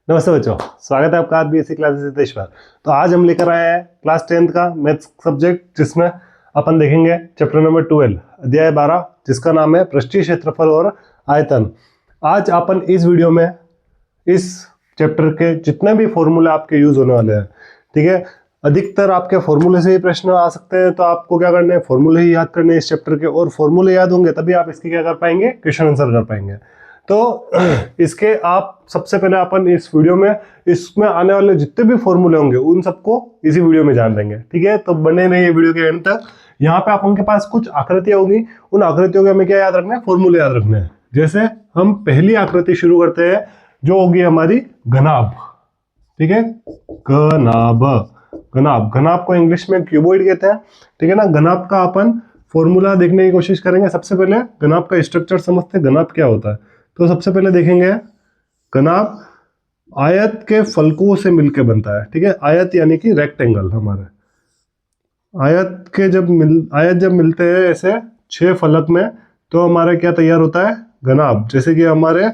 नमस्ते बच्चों, स्वागत है आपका आज बीएससी क्लासेस सिद्धेश्वर। तो आज हम लेकर आए हैं क्लास 10th का मैथ्स सब्जेक्ट, जिसमें अपन देखेंगे चैप्टर नंबर 12 अध्याय 12, जिसका नाम है पृष्ठीय क्षेत्रफल और आयतन। आज अपन इस वीडियो में इस चैप्टर के जितने भी फॉर्मूले आपके यूज होने वाले हैं, ठीक है। अधिकतर आपके फॉर्मूले से ही प्रश्न आ सकते हैं, तो आपको क्या करना है, फॉर्मूले ही याद करने हैं इस चैप्टर के, और फॉर्मूले याद होंगे तभी आप इसके क्या कर पाएंगे, क्वेश्चन आंसर कर पाएंगे। तो इसके आप सबसे पहले अपन इस वीडियो में इसमें आने वाले जितने भी फॉर्मूले होंगे उन सबको इसी वीडियो में जान लेंगे, ठीक है। तो बने रहिए वीडियो के एंड तक। यहाँ पे अपन के पास कुछ आकृतियां होंगी, उन आकृतियों के हमें क्या याद रखना है, फॉर्मूले याद रखने हैं। जैसे हम पहली आकृति शुरू करते हैं, जो होगी हमारी घनाभ, ठीक है। घनाभ, घनाभ, घनाभ को इंग्लिश में क्यूबॉइड कहते हैं, ठीक है ना। घनाभ का अपन फॉर्मूला देखने की कोशिश करेंगे। सबसे पहले घनाभ का स्ट्रक्चर समझते हैं, घनाभ क्या होता है। तो सबसे पहले देखेंगे, घनाभ आयत के फलकों से मिलकर बनता है, ठीक है। आयत यानी कि रेक्टेंगल। हमारे आयत जब मिलते हैं ऐसे 6 फलक में, तो हमारा क्या तैयार होता है, घनाभ। जैसे कि हमारे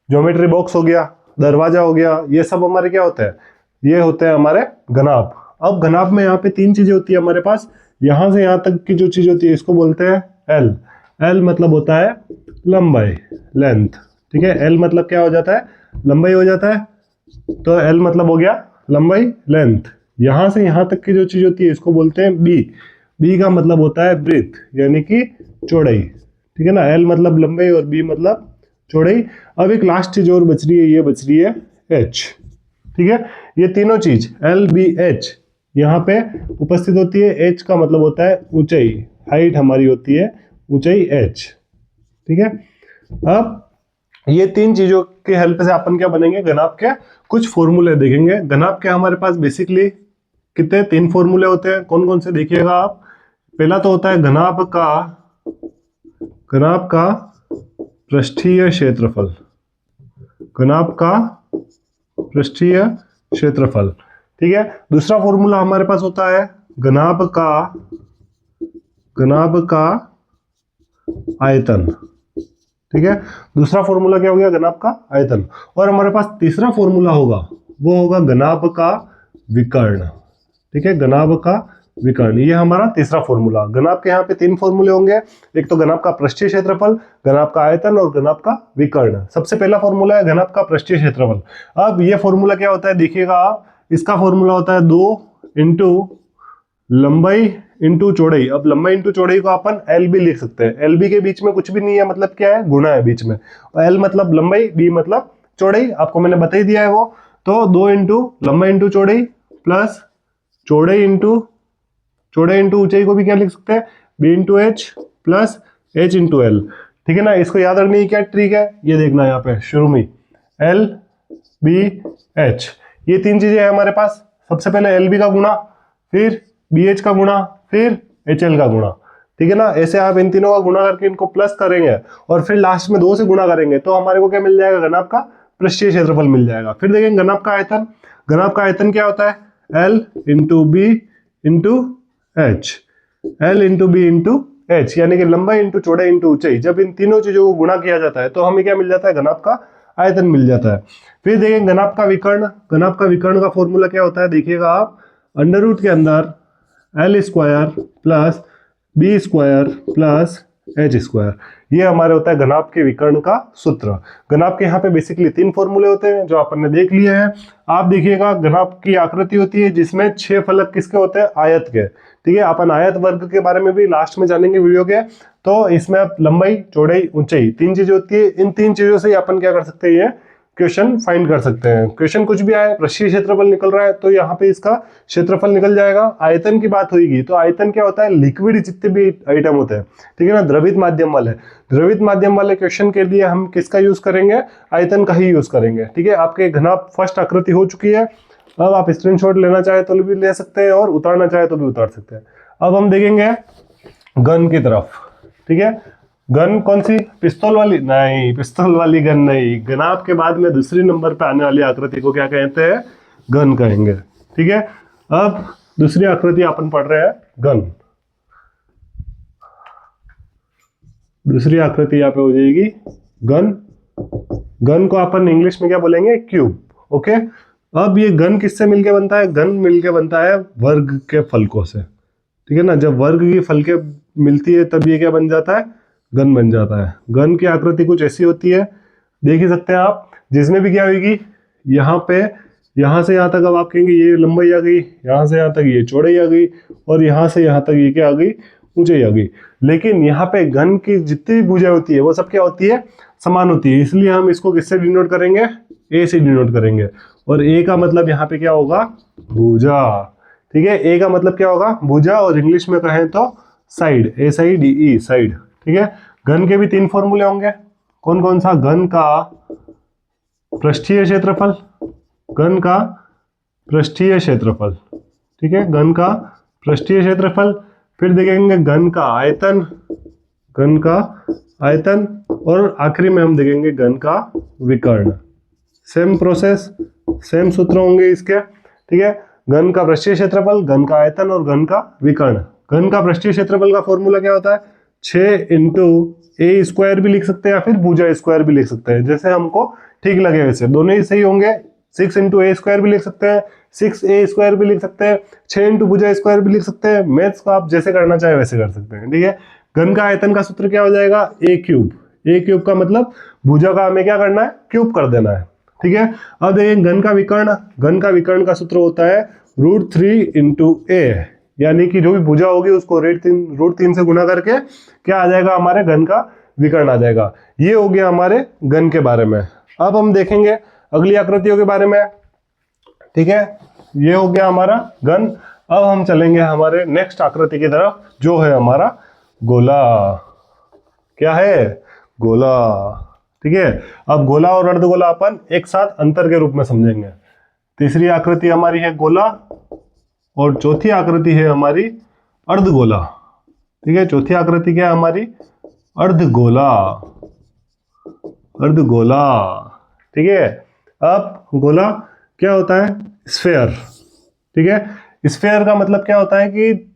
ज्योमेट्री बॉक्स हो गया, दरवाजा हो गया, ये सब हमारे क्या होते हैं, ये होते हैं हमारे घनाभ। अब घनाभ में यहाँ पे 3 चीजें होती है हमारे पास। यहां से यहां तक की जो चीज होती है इसको बोलते हैं एल। एल मतलब होता है लंबाई, लेंथ, ठीक है। एल मतलब क्या हो जाता है, लंबाई हो जाता है। तो एल मतलब हो गया लंबाई, लेंथ। यहां से यहां तक की जो चीज होती है इसको बोलते हैं बी। बी का मतलब होता है ब्रीथ, यानी कि चौड़ाई, ठीक है ना। एल मतलब लंबाई और बी मतलब चौड़ाई। अब एक लास्ट चीज और बच रही है, ये बच रही है एच, ठीक है। ये तीनों चीज एल बी एच यहाँ पे उपस्थित होती है। एच का मतलब होता है ऊंचाई, हाइट हमारी होती है ऊंचाई एच, ठीक है। अब ये 3 चीजों के हेल्प से अपन क्या बनेंगे, घनाभ के कुछ फॉर्मूले देखेंगे। घनाभ के हमारे पास बेसिकली कितने 3 फॉर्मूले होते हैं, कौन कौन से देखिएगा आप। पहला तो होता है घनाभ का पृष्ठीय क्षेत्रफल, घनाभ का पृष्ठीय क्षेत्रफल, ठीक है। दूसरा फॉर्मूला हमारे पास होता है घनाभ का आयतन, ठीक है। दूसरा फॉर्मूला क्या हो गया, घनाभ का आयतन। और हमारे पास तीसरा फॉर्मूला होगा, वो होगा घनाभ का विकर्ण, ठीक है। घनाभ का विकर्ण, ये हमारा तीसरा फॉर्मूला। घनाभ के यहाँ पे 3 फॉर्मूले होंगे, एक तो घनाभ का पृष्ठीय क्षेत्रफल, घनाभ का आयतन और घनाभ का विकर्ण। सबसे पहला फॉर्मूला है घनाभ का पृष्ठीय क्षेत्रफल। अब ये फॉर्मूला क्या होता है, देखिएगा आप, इसका फॉर्मूला होता है 2 इंटू लंबाई इंटू चौड़ाई। अब लंबाई इंटू चौड़ाई को अपन एल बी लिख सकते हैं। एल बी के बीच में कुछ भी नहीं है, मतलब क्या है, गुणा है बीच में। एल मतलब लंबाई, बी मतलब चौड़ाई, आपको मैंने बता ही दिया है वो। तो 2 इंटू लंबाई इंटू चौड़ाई प्लस चौड़ाई इंटू ऊंचाई को भी क्या लिख सकते हैं, B into H plus H into L, ठीक है ना। इसको याद रखने की क्या ट्रिक है, ये देखना यहाँ पे शुरू में, एल बी एच, ये 3 चीजें हैं हमारे पास। सबसे पहले एल बी का गुणा, फिर बी एच का गुणा, फिर एच एल का गुणा, ठीक है ना। ऐसे आप इन तीनों का गुणा करके इनको प्लस करेंगे और फिर लास्ट में 2 से गुणा करेंगे, तो हमारे को क्या मिल जाएगा, घनाभ का पृष्ठीय क्षेत्रफल मिल जाएगा। फिर देखेंगे घनाभ का आयतन। घनाभ का आयतन क्या होता है, L into B into H, L into B into H, यानी कि लंबाई इंटू चौड़ाई इंटू ऊंचाई। जब इन तीनों चीजों को गुणा किया जाता है तो हमें क्या मिल जाता है, घनाभ का आयतन मिल जाता है। फिर देखेंगे घनाभ का विकर्ण। घनाभ का विकर्ण का फॉर्मूला क्या होता है, देखिएगा आप, अंडर रूट के अंदर L square plus B square plus H square, ये हमारे होता है घनाभ के विकर्ण का सूत्र। घनाभ के यहाँ पे बेसिकली 3 फॉर्मूले होते हैं जो अपन ने देख लिए हैं। आप देखिएगा, घनाभ की आकृति होती है जिसमें 6 फलक किसके होते हैं, आयत के, ठीक है। अपन आयत वर्ग के बारे में भी लास्ट में जानेंगे वीडियो के। तो इसमें आप लंबाई चौड़ाई ऊंचाई 3 चीजें होती है। इन 3 चीजों से अपन क्या कर सकते हैं, ये क्वेश्चन फाइंड कर सकते हैं। क्वेश्चन कुछ भी आए, पृष्ठीय क्षेत्रफल निकल रहा है तो यहाँ पे इसका क्षेत्रफल निकल जाएगा। आयतन की बात होगी तो आयतन क्या होता है, लिक्विड जितने भी आइटम होते हैं, ठीक है ना, द्रवित माध्यम वाले। द्रवित माध्यम वाले क्वेश्चन के लिए हम किसका यूज करेंगे, आयतन का ही यूज करेंगे, ठीक है। आपके घनाभ फर्स्ट आकृति हो चुकी है। अब आप स्क्रीनशॉट लेना चाहे तो भी ले सकते हैं और उतारना चाहे तो भी उतार सकते हैं। अब हम देखेंगे गन की तरफ, ठीक है। गन कौन सी, पिस्तौल वाली नहीं, पिस्तौल वाली गन नहीं। घनाभ के बाद में दूसरी नंबर पे आने वाली आकृति को क्या कहते हैं, गन कहेंगे, ठीक है। अब दूसरी आकृति अपन पढ़ रहे हैं, गन। दूसरी आकृति यहाँ पे हो जाएगी गन। गन को अपन इंग्लिश में क्या बोलेंगे, क्यूब, ओके, अब ये घन किससे मिलके बनता है? घन मिलके बनता है वर्ग के फलकों से, ठीक है ना। जब वर्ग की फलके मिलती है तब ये क्या बन जाता है? घन बन जाता है। घन की आकृति कुछ ऐसी होती है, देख ही सकते हैं आप, जिसमें भी क्या होगी, यहाँ पे यहाँ से यहाँ तक अब आप कहेंगे ये लंबाई आ गई, यहाँ से यहाँ तक ये चौड़ाई आ गई, और यहाँ से यहाँ तक ये क्या आ गई? ऊंचाई आ गई। लेकिन यहाँ पे घन की जितनी भी भुजाएं होती है वो सब क्या होती है? समान होती है। इसलिए हम इसको किससे डिनोट करेंगे? ए से डिनोट करेंगे। और ए का मतलब यहाँ पे क्या होगा? भुजा, ठीक है। ए का मतलब क्या होगा? भुजा, और इंग्लिश में कहें तो साइड, SIDE, साइड, ठीक है। घन के भी 3 फॉर्मूले होंगे। कौन कौन सा? घन का पृष्ठीय क्षेत्रफल, घन का पृष्ठीय क्षेत्रफल, ठीक है, घन का पृष्ठीय क्षेत्रफल। फिर देखेंगे घन का आयतन, घन का आयतन, और आखिरी में हम देखेंगे घन का विकर्ण। सेम प्रोसेस, सेम सूत्र होंगे इसके, ठीक है। घन का पृष्ठीय क्षेत्रफल, घन का आयतन और घन का विकर्ण। घन का पृष्ठीय क्षेत्रफल का फॉर्मूला क्या होता है? 6 × a² भी लिख सकते हैं या फिर भुजा स्क्वायर भी लिख सकते हैं, जैसे हमको ठीक लगे वैसे। दोनों ही सही होंगे। 6 × a² भी लिख सकते हैं, 6a² भी लिख सकते हैं, 6 × भुजा स्क्वायर भी लिख सकते हैं। मैथ्स को आप जैसे करना चाहे वैसे कर सकते हैं, ठीक है। घन का आयतन का सूत्र क्या हो जाएगा? a³ a³ का मतलब भुजा का हमें क्या करना है? क्यूब कर देना है, ठीक है। अब देखिए घन का विकर्ण, घन का विकर्ण का सूत्र होता है √3 × a, यानी कि जो भी भुजा होगी उसको √3 से गुणा करके क्या आ जाएगा? हमारे घन का विकर्ण आ जाएगा। ये हो गया हमारे घन के बारे में। अब हम देखेंगे अगली आकृतियों के बारे में, ठीक है। ये हो गया हमारा घन। अब हम चलेंगे हमारे नेक्स्ट आकृति की तरफ, जो है हमारा गोला। क्या है? गोला, ठीक है। अब गोला और अर्धगोला अपन एक साथ अंतर के रूप में समझेंगे। तीसरी आकृति हमारी है गोला, और चौथी आकृति है हमारी अर्धगोला, ठीक है। चौथी आकृति क्या है हमारी? अर्धगोला, अर्धगोला, ठीक है। अब गोला क्या होता है? स्फेयर, ठीक है। स्फेयर का मतलब क्या होता है? कि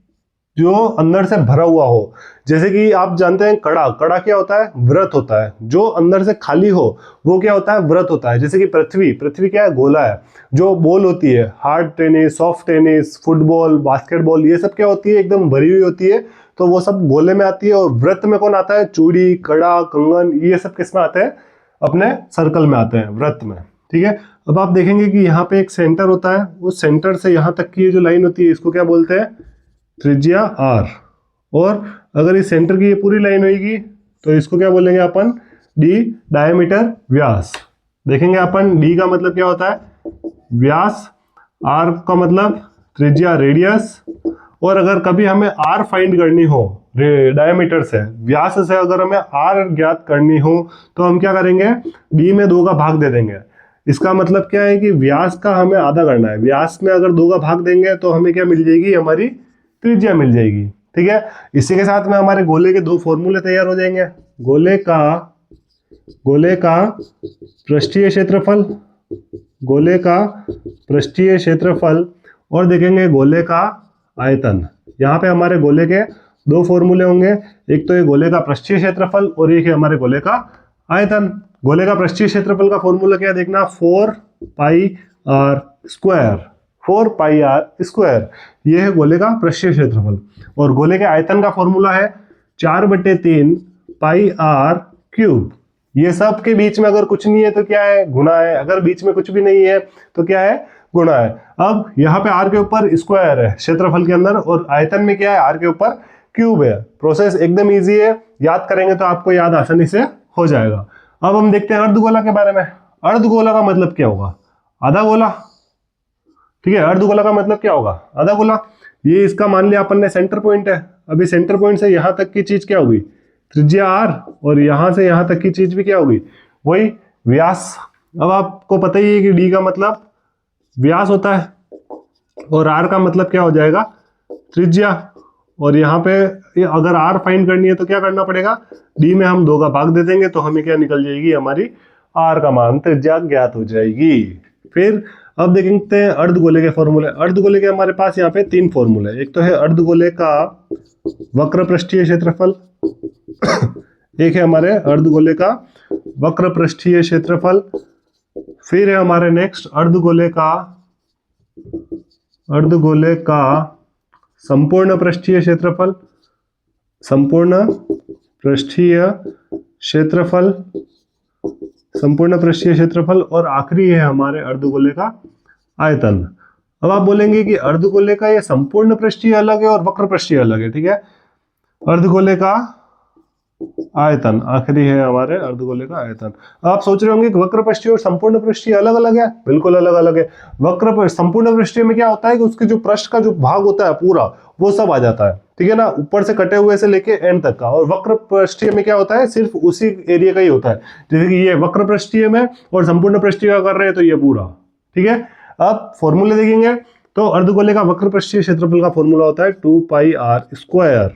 जो अंदर से भरा हुआ हो। जैसे कि आप जानते हैं कड़ा, कड़ा क्या होता है? व्रत होता है। जो अंदर से खाली हो वो क्या होता है? व्रत होता है। जैसे कि पृथ्वी, पृथ्वी क्या है? गोला है। जो बॉल होती है, hard tennis, soft tennis, football, basketball, ये सब क्या होती है? एकदम भरी हुई होती है, तो वो सब गोले में आती है। और व्रत में कौन आता है? चूड़ी, कड़ा, कंगन, ये सब किस में आते हैं? अपने सर्कल में आते हैं, व्रत में, ठीक है। अब आप देखेंगे कि यहाँ पे एक सेंटर होता है, उस सेंटर से यहाँ तक की जो लाइन होती है इसको क्या बोलते हैं? त्रिज्या r। और अगर इस सेंटर की ये पूरी लाइन होगी तो इसको क्या बोलेंगे अपन? d, डायमीटर, व्यास। देखेंगे अपन d का मतलब क्या होता है? व्यास, r का मतलब त्रिज्या, रेडियस। और अगर कभी हमें r फाइंड करनी हो डायमीटर से, व्यास से अगर हमें r ज्ञात करनी हो तो हम क्या करेंगे? d में 2 का भाग दे देंगे। इसका मतलब क्या है कि व्यास का हमें आधा करना है। व्यास में अगर 2 का भाग देंगे तो हमें क्या मिल जाएगी? हमारी त्रिज्या मिल जाएगी, ठीक है। इसी के साथ में हमारे गोले के 2 फॉर्मूले तैयार हो जाएंगे। गोले का पृष्ठीय क्षेत्रफल, गोले का पृष्ठीय क्षेत्रफल, और देखेंगे गोले का आयतन। यहाँ पे हमारे गोले के 2 फॉर्मूले होंगे। एक तो ये गोले का पृष्ठीय क्षेत्रफल और एक है हमारे गोले का आयतन। गोले का पृष्ठीय क्षेत्रफल का फॉर्मूला क्या देखना? 4πr², 4πr²। ये है गोले का पृष्ठीय क्षेत्रफल। और गोले के आयतन का फॉर्मूला है 4/3 πr³। ये सब के बीच में अगर कुछ नहीं है तो क्या है? गुणा है। अगर बीच में कुछ भी नहीं है तो क्या है? गुणा है। अब यहाँ पे r के ऊपर स्क्वायर है क्षेत्रफल के अंदर, और आयतन में क्या है? r के ऊपर क्यूब है। प्रोसेस एकदम इजी है, याद करेंगे तो आपको याद आसानी से हो जाएगा। अब हम देखते हैं अर्धगोला के बारे में। अर्धगोला का मतलब क्या होगा? आधा गोला, ठीक है। अर्धगोला का मतलब क्या होगा? आधा गोला। ये इसका मान लिया अपन ने सेंटर पॉइंट है। अभी सेंटर पॉइंट से यहां तक की चीज क्या होगी? त्रिज्या r, और यहां से यहां तक की चीज भी क्या होगी? वही व्यास। अब आपको पता ही है कि d का मतलब व्यास होता है, और r का मतलब क्या हो जाएगा? त्रिज्या। और यहाँ पे अगर r फाइंड करनी है तो क्या करना पड़ेगा? d में हम 2 का भाग दे देंगे तो हमें क्या निकल जाएगी? हमारी r का मान, त्रिज्या ज्ञात हो जाएगी। फिर अब देखते हैं अर्धगोले के फॉर्मूले। अर्धगोले के हमारे पास यहाँ पे 3 फॉर्मूले। एक तो है अर्धगोले का वक्र पृष्ठीय क्षेत्रफल, एक है हमारे अर्धगोले का वक्र पृष्ठीय क्षेत्रफल, फिर है हमारे नेक्स्ट अर्धगोले का संपूर्ण पृष्ठीय क्षेत्रफल, संपूर्ण पृष्ठीय क्षेत्रफल, संपूर्ण पृष्ठीय क्षेत्रफल, और आखिरी है हमारे अर्धगोले का आयतन। अब आप बोलेंगे कि अर्धगोले का ये संपूर्ण पृष्ठीय अलग है और वक्र पृष्ठीय अलग है, ठीक है। अर्धगोले का आयतन आखिरी है हमारे अर्धगोले का आयतन। आप सोच रहे होंगे कि वक्र पृष्ठीय और संपूर्ण पृष्ठीय अलग अलग है, बिल्कुल अलग अलग है। संपूर्ण पृष्ठीय में क्या होता है कि उसके जो पृष्ठ का जो भाग होता है पूरा वो सब आ जाता है, ठीक है ना, ऊपर से कटे हुए से लेके एंड तक का। और वक्र पृष्ठीय में क्या होता है, सिर्फ उसी एरिया का ही होता है। जैसे कि ये वक्र पृष्ठीय में और संपूर्ण पृष्ठीय का कर रहे हैं तो ये पूरा, ठीक है। अब फॉर्मूले देखेंगे तो अर्धगोले का वक्र पृष्ठीय क्षेत्रफल का फॉर्मूला होता है 2πr²,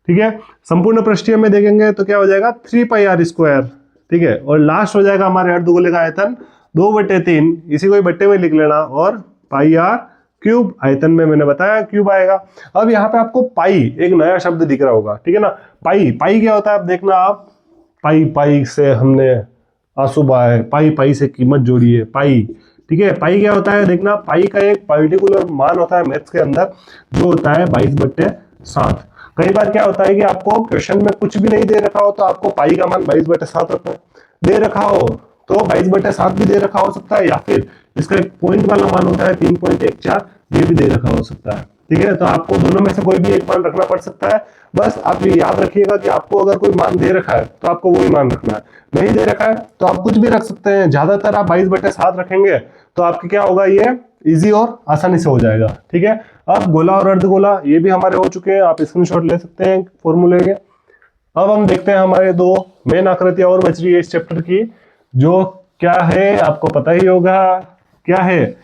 ठीक है। संपूर्ण पृष्ठीय में देखेंगे तो क्या हो जाएगा 3πr², ठीक है। और लास्ट हो जाएगा हमारे अर्धगोले का आयतन 2/3, इसी को बट्टे में लिख लेना, और πr3, आयतन में मैंने बताया क्यूब आएगा। अब यहाँ पे आपको पाई एक नया शब्द दिख रहा होगा, ठीक है ना। पाई क्या होता है, आप देखना, आप पाई से हमने आंसू बहाए, पाई से कीमत जोड़ी है, पाई, ठीक है। पाई क्या होता है, देखना, पाई का एक पर्टिकुलर मान होता है मैथ्स के अंदर, जो होता है 22/7। कई बार क्या होता है कि आपको क्वेश्चन में कुछ भी नहीं दे रखा हो तो आपको पाई का मान 22/7 रखना है, दे रखा हो तो 22/7 भी दे रखा हो सकता है, या फिर इसका एक पॉइंट वाला मान होता है 3.14, ये भी दे रखा हो सकता है, ठीक है। तो आपको दोनों में से कोई भी एक मान रखना पड़ सकता है। बस आप ये याद रखिएगा कि आपको अगर कोई मान दे रखा है तो आपको वही मान रखना है, नहीं दे रखा है तो आप कुछ भी रख सकते हैं। ज्यादातर आप 22/7 रखेंगे तो आपके क्या होगा, ये इजी और आसानी से हो जाएगा, ठीक है। अब गोला और अर्धगोला ये भी हमारे हो चुके हैं, आप स्क्रीनशॉट ले सकते हैं फॉर्मूले के। अब हम देखते हैं हमारे दो मेन आकृतियां और बच रही है इस चैप्टर की, जो क्या है आपको पता ही होगा, क्या है,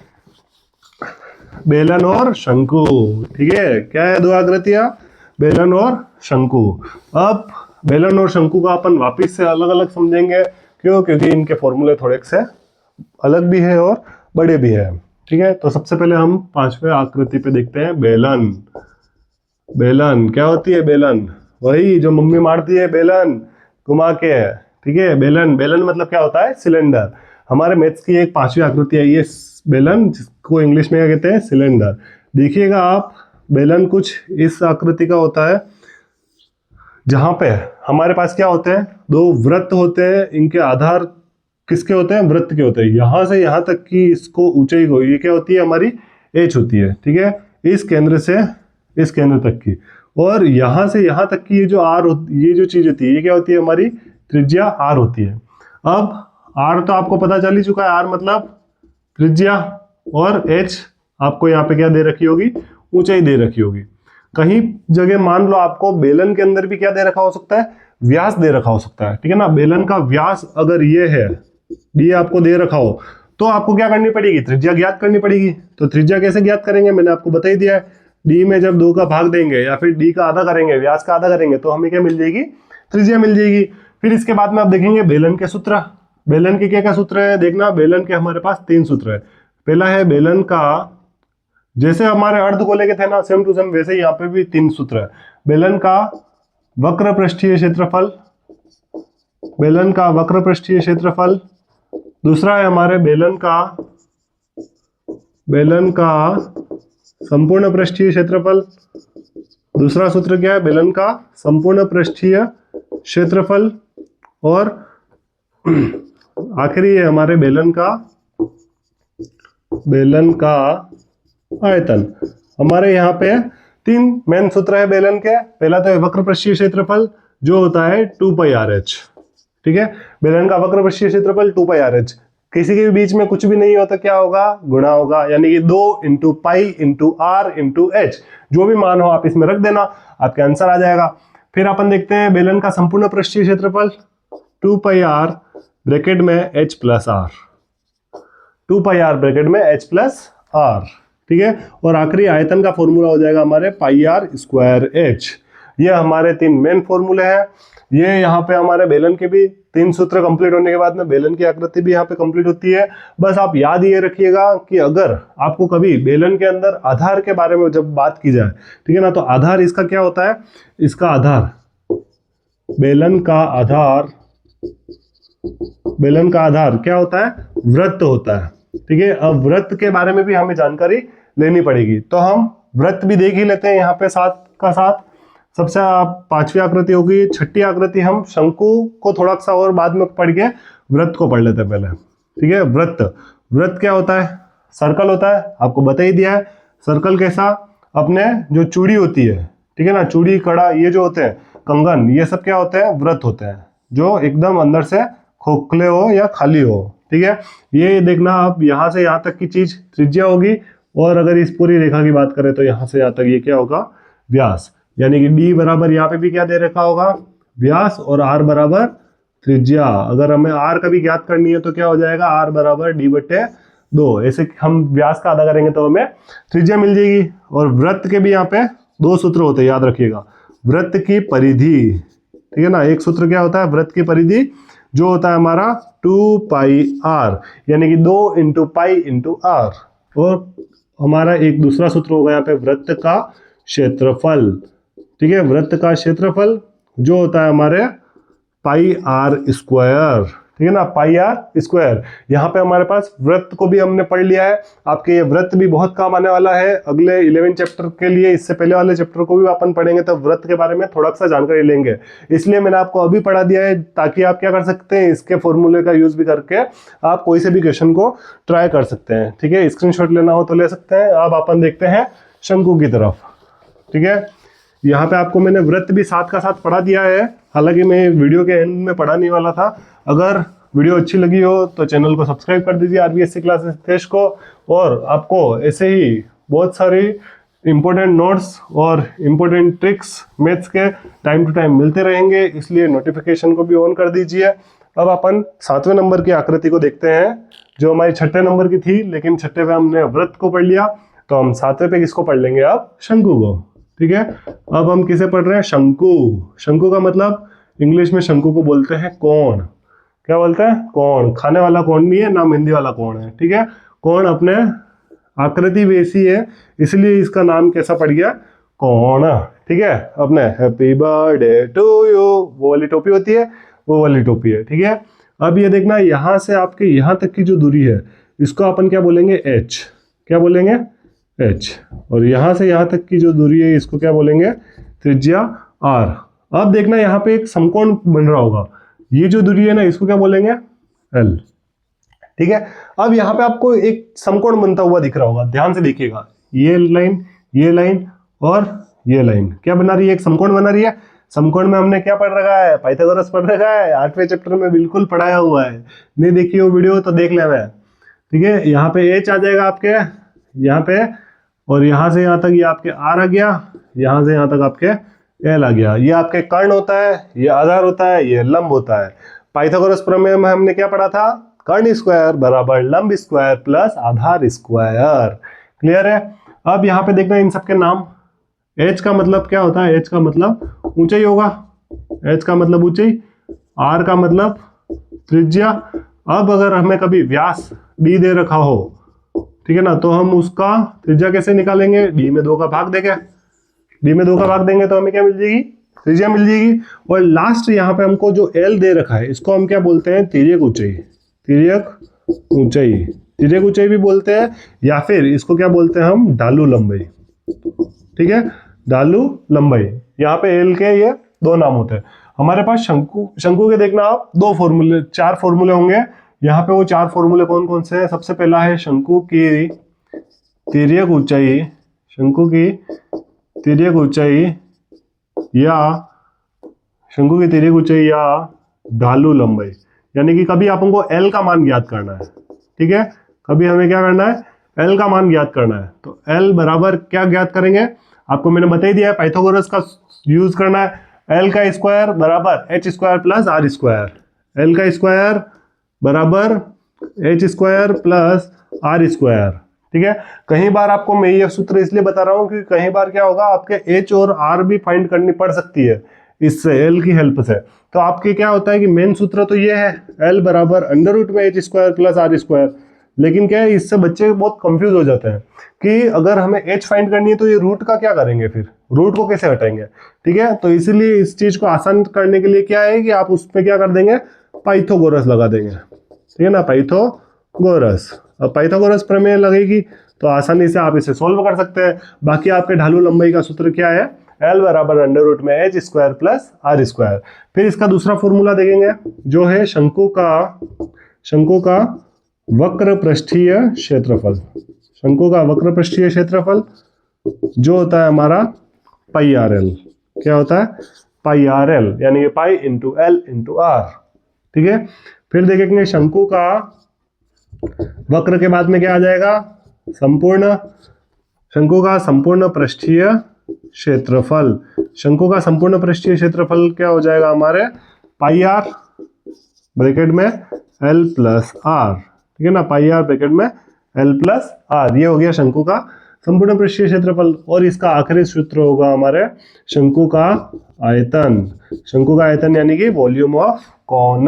बेलन और शंकु, ठीक है। क्या है दो आकृतियां, बेलन और शंकु। अब बेलन और शंकु का अपन वापिस से अलग अलग समझेंगे, क्यों, क्योंकि इनके फॉर्मूले थोड़े से अलग भी है और बड़े भी है, ठीक है। तो सबसे पहले हम 5वें आकृति पे देखते हैं बेलन। बेलन क्या होती है, बेलन वही जो मम्मी मारती है, बेलन घुमा के, ठीक है। बेलन मतलब क्या होता है, सिलेंडर। हमारे मैथ्स की एक 5वीं आकृति है ये बेलन, जिसको इंग्लिश में क्या कहते हैं, सिलेंडर। देखिएगा आप, बेलन कुछ इस आकृति का होता है, जहां पे हमारे पास क्या होते हैं, दो वृत्त होते हैं, इनके आधार किसके होते हैं, वृत्त के होते हैं। यहां से यहां तक की इसको ऊंचाई को, ये क्या होती है, हमारी एच होती है, ठीक है। इस केंद्र से इस केंद्र तक की, और यहां से यहां तक की ये जो आर, ये जो चीज होती है, ये क्या होती है, हमारी त्रिज्या आर होती है। अब आर तो आपको पता चल ही चुका है, आर मतलब त्रिज्या, और एच आपको यहाँ पे क्या दे रखी होगी, ऊंचाई दे रखी होगी। कहीं जगह मान लो आपको बेलन के अंदर भी क्या दे रखा हो सकता है, व्यास दे रखा हो सकता है, ठीक है ना। बेलन का व्यास अगर ये है, ये आपको दे रखा हो, तो आपको क्या करनी पड़ेगी, त्रिज्या ज्ञात करनी पड़ेगी। तो त्रिज्या कैसे ज्ञात करेंगे, मैंने आपको बता ही दिया है। डी में जब 2 का भाग देंगे या फिर डी का आधा करेंगे, व्यास का आधा करेंगे, तो हमें क्या मिल जाएगी, त्रिज्या मिल जाएगी। फिर इसके बाद में आप देखेंगे बेलन के सूत्र। बेलन के क्या क्या सूत्र है, देखना, बेलन के हमारे पास 3 सूत्र है। पहला है बेलन का, जैसे हमारे अर्धगोले के थे ना, सेम टू सेम वैसे ही यहाँ पे भी 3 सूत्र है। बेलन का वक्र पृष्ठीय क्षेत्रफल, बेलन का वक्र पृष्ठीय क्षेत्रफल। दूसरा है हमारे बेलन का संपूर्ण पृष्ठीय क्षेत्रफल। दूसरा सूत्र क्या है, बेलन का संपूर्ण पृष्ठीय क्षेत्रफल। और आखिरी है हमारे बेलन का आयतन। हमारे यहाँ पे 3 मेन सूत्र है बेलन के। पहला तो है वक्र पृष्ठीय क्षेत्रफल, जो होता है 2πRh, ठीक है। बेलन का वक्र पृष्ठीय क्षेत्रफल 2πRh, किसी के भी बीच में कुछ भी नहीं होता, क्या होगा, गुणा होगा, यानी कि 2 × पाई × r × h, जो भी मान हो आप इसमें रख देना, आपके आंसर आ जाएगा। फिर अपन देखते हैं बेलन का संपूर्ण पृष्ठीय क्षेत्रफल 2πr ब्रैकेट में h + r, 2πr ब्रैकेट में h + r, ठीक है। और आखिरी आयतन का फॉर्मूला हो जाएगा हमारे πr²h। ये हमारे 3 मेन फॉर्मूले हैं। ये यहाँ पे हमारे बेलन के भी 3 सूत्र कंप्लीट होने के बाद में बेलन की आकृति भी यहाँ पे कंप्लीट होती है। बस आप याद ये रखिएगा कि अगर आपको कभी बेलन के अंदर आधार के बारे में जब बात की जाए, ठीक है ना, तो आधार इसका क्या होता है, इसका आधार, बेलन का आधार बेलन का आधार क्या होता है? वृत्त होता है। ठीक है, अब वृत्त के बारे में भी हमें जानकारी लेनी पड़ेगी, तो हम वृत्त भी देख ही लेते हैं यहाँ पे साथ का साथ। सबसे पांचवी आकृति होगी, छठी आकृति हम शंकु को थोड़ा सा और बाद में पढ़ के वृत्त को पढ़ लेते हैं पहले। ठीक है, वृत्त, वृत्त क्या होता है? सर्कल होता है, आपको बता ही दिया है। सर्कल कैसा? अपने जो चूड़ी होती है, ठीक है ना, चूड़ी कड़ा ये जो होते हैं, कंगन, ये सब क्या होते हैं? वृत्त होते हैं, जो एकदम अंदर से खोखले हो या खाली हो। ठीक है, ये देखना आप, यहाँ से यहाँ तक की चीज त्रिज्या होगी, और अगर इस पूरी रेखा की बात करें तो यहाँ से यहाँ तक ये क्या होगा? व्यास। यानी कि d बराबर यहाँ पे भी क्या दे रखा होगा? व्यास, और r बराबर त्रिज्या। अगर हमें r का भी ज्ञात करनी है तो क्या हो जाएगा? r बराबर d/2। ऐसे हम व्यास का आधा करेंगे तो हमें त्रिज्या मिल जाएगी। और वृत्त के भी यहाँ पे दो सूत्र होते हैं, याद रखिएगा। वृत्त की परिधि, ठीक है ना, एक सूत्र क्या होता है? वृत्त की परिधि जो होता है हमारा 2πr, यानी कि 2 × पाई × r। और हमारा एक दूसरा सूत्र होगा यहाँ पे वृत्त का क्षेत्रफल। ठीक है, वृत्त का क्षेत्रफल जो होता है हमारे πr²। ठीक है ना, πr²। यहाँ पे हमारे पास वृत्त को भी हमने पढ़ लिया है। आपके ये वृत्त भी बहुत काम आने वाला है अगले 11 चैप्टर के लिए। इससे पहले वाले चैप्टर को भी अपन पढ़ेंगे तो वृत्त के बारे में थोड़ा सा जानकारी लेंगे, इसलिए मैंने आपको अभी पढ़ा दिया है, ताकि आप क्या कर सकते हैं? इसके फॉर्मूले का यूज भी करके आप कोई से भी क्वेश्चन को ट्राई कर सकते हैं। ठीक है, स्क्रीनशॉट लेना हो तो ले सकते हैं। अब अपन देखते हैं शंकु की तरफ। ठीक है, यहाँ पे आपको मैंने वृत्त भी साथ का साथ पढ़ा दिया है, हालांकि मैं वीडियो के एंड में पढ़ाने वाला था। अगर वीडियो अच्छी लगी हो तो चैनल को सब्सक्राइब कर दीजिए RBSC क्लासेस हितेश को, और आपको ऐसे ही बहुत सारी इंपॉर्टेंट नोट्स और इंपॉर्टेंट ट्रिक्स मैथ्स के टाइम टू टाइम मिलते रहेंगे, इसलिए नोटिफिकेशन को भी ऑन कर दीजिए। अब अपन 7वें नंबर की आकृति को देखते हैं, जो हमारी 6ठे नंबर की थी, लेकिन 6ठे पे हमने वृत्त को पढ़ लिया, तो हम 7वें पे किसको पढ़ लेंगे? अब शंकु को। ठीक है, अब हम किसे पढ़ रहे हैं? शंकु। शंकु का मतलब इंग्लिश में शंकु को बोलते हैं कोण। क्या बोलते हैं? कोण। खाने वाला कोण नहीं है, ना मेहंदी वाला कोण है। ठीक है, कोण अपने आकृति वैसी है, इसलिए इसका नाम कैसा पड़ गया? कोण। ठीक है, अपने हैप्पी बर्थडे टू यू वो वाली टोपी होती है, वो वाली टोपी है। ठीक है, अब ये देखना, यहाँ से आपके यहाँ तक की जो दूरी है इसको अपन क्या बोलेंगे? h। क्या बोलेंगे? h। और यहाँ से यहाँ तक की जो दूरी है इसको क्या बोलेंगे? त्रिज्या r। अब देखना, यहाँ पे एक समकोण बन रहा होगा, ये जो दूरी है ना इसको क्या बोलेंगे? l। ठीक है, अब यहाँ पे आपको एक समकोण बनता हुआ दिख रहा होगा, ध्यान से देखिएगा। ये लाइन और ये लाइन क्या बना रही है? एक समकोण बना रही है। समकोण में हमने क्या पढ़ रखा है? पाइथागोरस पढ़ रखा है, 8वें चैप्टर में बिल्कुल पढ़ाया हुआ है। नहीं देखी हो वीडियो तो देख लेना। ठीक है, यहाँ पे h आ जाएगा आपके यहाँ पे, और यहाँ से यहाँ तक ये आपके r आ गया, यहाँ से यहाँ तक आपके l आ गया। ये आपके कर्ण होता है, ये आधार होता है, ये लंब होता है। पाइथागोरस प्रमेय में हमने क्या पढ़ा था? कर्ण स्क्वायर बराबर लंब स्क्वायर प्लस आधार स्क्वायर। क्लियर है? अब यहाँ पे देखना इन सबके नाम। h का मतलब क्या होता है? h का मतलब ऊंचाई होगा, h का मतलब ऊंचाई, r का मतलब त्रिज्या। अब अगर हमें कभी व्यास d दे रखा हो, ठीक है ना, तो हम उसका त्रिज्या कैसे निकालेंगे? d में 2 का भाग देंगे, d में 2 का भाग देंगे तो हमें क्या मिल जाएगी? त्रिज्या मिल जाएगी। और लास्ट यहाँ पे हमको जो l दे रखा है इसको हम क्या बोलते हैं? तिर्यक ऊंचाई। तिर्यक ऊंचाई, तिर्यक ऊंचाई भी बोलते हैं, या फिर इसको क्या बोलते हैं हम? ढालू लंबाई। ठीक है, ढालू लंबाई। यहाँ पे l के ये 2 नाम होते हैं। हमारे पास शंकु के देखना आप 4 फॉर्मूले होंगे। यहाँ पे वो 4 फॉर्मूले कौन कौन से हैं? सबसे पहला है शंकु की तिर्यक ऊंचाई, शंकु की तिर्यक ऊंचाई या ढालू लंबाई। यानी कि कभी आपको l का मान ज्ञात करना है। ठीक है, कभी हमें क्या करना है? l का मान ज्ञात करना है। तो l बराबर क्या ज्ञात करेंगे? आपको मैंने बता ही दिया है, पाइथागोरस का यूज करना है। l का स्क्वायर बराबर h square plus r square. l का स्क्वायर बराबर h square plus r square. ठीक है, कई बार आपको मैं ये सूत्र इसलिए बता रहा हूँ कि कई बार क्या होगा, आपके h और r भी फाइंड करनी पड़ सकती है इससे, l की हेल्प से। तो आपके क्या होता है कि मेन सूत्र तो ये है, l बराबर अंडर रूट में h square plus r square. लेकिन क्या है, इससे बच्चे बहुत कंफ्यूज हो जाते हैं कि अगर हमें h फाइंड करनी है तो ये रूट का क्या करेंगे, फिर रूट को कैसे हटाएंगे। ठीक है, तो इसीलिए इस चीज को आसान करने के लिए क्या है कि आप उस पर क्या कर देंगे? पाइथागोरस लगा देंगे, ठीक है ना, पाइथागोरस। अब पाइथागोरस प्रमेय लगेगी तो आसानी से आप इसे सॉल्व कर सकते हैं। बाकी आपके ढालू लंबाई का सूत्र क्या है, L बराबर अंडर रूट में H square plus R square. फिर इसका दूसरा फॉर्मूला देखेंगे जो है शंकु का वक्र पृष्ठीय क्षेत्रफल। शंकु का वक्र पृष्ठीय क्षेत्रफल जो होता है हमारा पाई आर एल। क्या होता है, पाई आर एल, यानी pi into L into R, ठीक है। फिर देखेंगे शंकु का वक्र के बाद में क्या आ जाएगा, शंकु का संपूर्ण पृष्ठीय क्षेत्रफल। शंकु का संपूर्ण पृष्ठीय क्षेत्रफल क्या हो जाएगा हमारे, पाई आर ब्रैकेट में एल प्लस आर, ठीक है ना, पाई आर ब्रैकेट में एल प्लस आर। ये हो गया शंकु का संपूर्ण पृष्ठीय क्षेत्रफल। और इसका आखिरी सूत्र होगा हमारे शंकु का आयतन। शंकु का आयतन यानी कि वॉल्यूम ऑफ कॉन।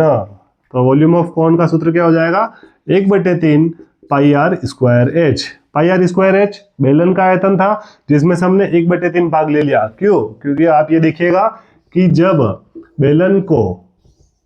तो वॉल्यूम ऑफ कॉन का सूत्र क्या हो जाएगा, 1/3 pi r square h. Pi r square h बेलन का आयतन था जिसमें से हमने 1/3 भाग ले लिया। क्यों, क्योंकि आप ये देखिएगा कि जब बेलन को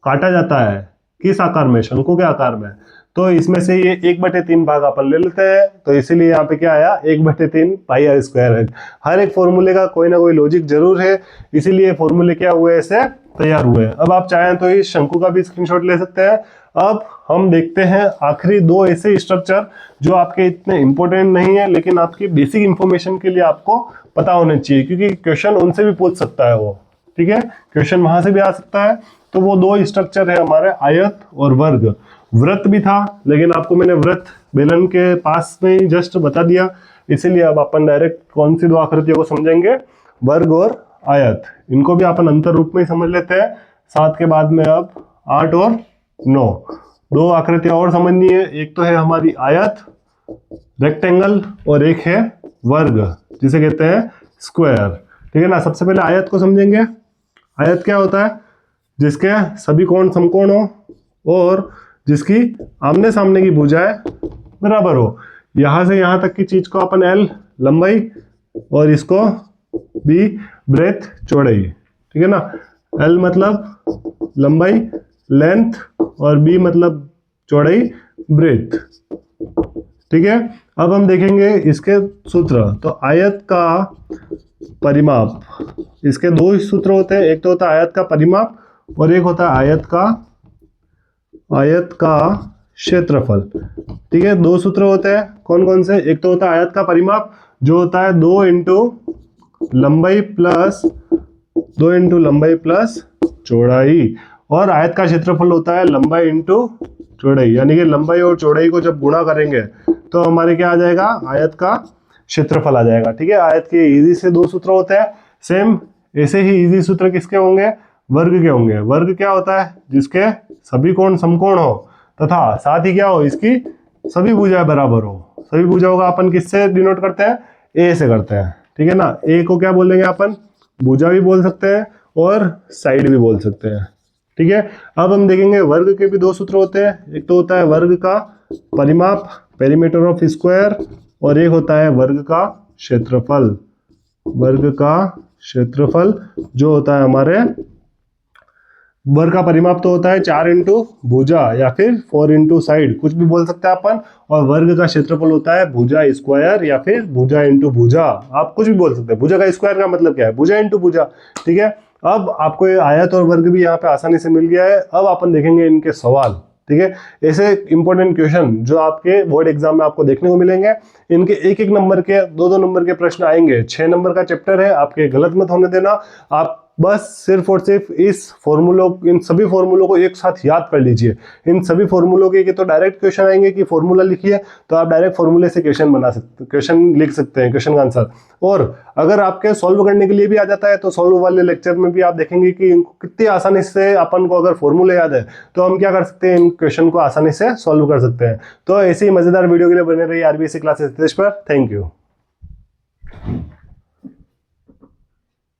काटा जाता है किस आकार में, शंकु के आकार में, तो इसमें से ये 1/3 भाग अपन ले लेते हैं। तो इसीलिए यहाँ पे क्या आया, 1/3 पाई आर स्क्वायर एच। हर एक फॉर्मूले का कोई ना कोई लॉजिक जरूर है, इसीलिए फॉर्मूले क्या हुए, ऐसे तैयार हुए। अब आप चाहें तो इस शंकु का भी स्क्रीनशॉट ले सकते हैं। अब हम देखते हैं आखिरी दो ऐसे स्ट्रक्चर जो आपके इतने इंपॉर्टेंट नहीं है लेकिन आपकी बेसिक इंफॉर्मेशन के लिए आपको पता होना चाहिए, क्योंकि क्वेश्चन उनसे भी पूछ सकता है वो, ठीक है, क्वेश्चन वहां से भी आ सकता है। तो वो दो स्ट्रक्चर है हमारे आयत और वर्ग। वृत्त भी था लेकिन आपको मैंने वृत्त बेलन के पास में ही जस्ट बता दिया, इसीलिए अब अपन डायरेक्ट कौन सी दो आकृतियों को समझेंगे, वर्ग और आयत। इनको भी अपन अंतर रूप में ही समझ लेते हैं। 7 के बाद में अब 8 और 9 दो आकृतियां और समझनी है। एक तो है हमारी आयत रेक्टेंगल और एक है वर्ग जिसे कहते हैं स्क्वायर, ठीक है ना। सबसे पहले आयत को समझेंगे। आयत क्या होता है, जिसके सभी कोण समकोण हो और जिसकी आमने सामने की भुजाएं बराबर हो। यहां से यहां तक की चीज को अपन एल लंबाई और इसको बी ब्रेथ चौड़ाई, ठीक है ना। एल मतलब लंबाई लेंथ और बी मतलब चौड़ाई ब्रेथ, ठीक है। अब हम देखेंगे इसके सूत्र। तो आयत का परिमाप, इसके दो ही सूत्र होते हैं, एक तो होता है आयत का परिमाप और एक होता है आयत का क्षेत्रफल, ठीक है। दो सूत्र होते हैं, कौन कौन से, एक तो होता है आयत का परिमाप जो होता है 2 इंटू लंबाई प्लस चौड़ाई, और आयत का क्षेत्रफल होता है लंबाई इंटू चौड़ाई, यानी कि लंबाई और चौड़ाई को जब गुणा करेंगे तो हमारे क्या आ जाएगा, आयत का क्षेत्रफल आ जाएगा, ठीक है। आयत के इजी से दो सूत्र होते हैं। सेम ऐसे ही इजी सूत्र किसके होंगे, वर्ग के होंगे। वर्ग क्या होता है, जिसके सभी कोण समकोण हो तथा साथ ही क्या हो, इसकी सभी भुजाएं बराबर हो। सभी भुजाओं का अपन किससे डिनोट करते हैं, ए से करते हैं, ठीक है ना। ए को क्या बोलेंगे अपन, भुजा भी बोल सकते हैं और साइड भी बोल सकते हैं, ठीक है। अब हम देखेंगे वर्ग के भी दो सूत्र होते हैं। एक तो होता है वर्ग का परिमाप पेरीमीटर ऑफ स्क्वायर और एक होता है वर्ग का क्षेत्रफल। वर्ग का क्षेत्रफल जो होता है हमारे, वर्ग का परिमाप तो होता है 4 इंटू भुजा या फिर 4 इंटू साइड, कुछ भी बोल सकते हैं अपन। और वर्ग का क्षेत्रफल होता है भुजा स्क्वायर या फिर भुजा इंटू भुजा, आप कुछ भी बोल सकते हैं। भुजा का स्क्वायर का मतलब क्या है, भुजा इंटू भुजा, ठीक है। अब आपको ये आयत और वर्ग भी यहाँ पे आसानी से मिल गया है। अब अपन देखेंगे इनके सवाल, ठीक है। ऐसे इंपॉर्टेंट क्वेश्चन जो आपके बोर्ड एग्जाम में आपको देखने को मिलेंगे, इनके एक एक नंबर के 2-2 नंबर के प्रश्न आएंगे। 6 नंबर का चैप्टर है, आपके गलत मत होने देना। आप बस सिर्फ और सिर्फ इन सभी फॉर्मूलों को एक साथ याद कर लीजिए। इन सभी फॉर्मूलों के तो डायरेक्ट क्वेश्चन आएंगे कि फॉर्मूला लिखिए, तो आप डायरेक्ट फॉर्मूले से क्वेश्चन लिख सकते हैं, क्वेश्चन का आंसर। और अगर आपके सॉल्व करने के लिए भी आ जाता है तो सॉल्व वाले लेक्चर में भी आप देखेंगे कि कितनी आसानी से अपन को अगर फॉर्मूले याद है तो हम क्या कर सकते हैं, इन क्वेश्चन को आसानी से सॉल्व कर सकते हैं। तो ऐसी ही मजेदार वीडियो के लिए बने रहिए आरबीएससी क्लासेस पर। Thank you.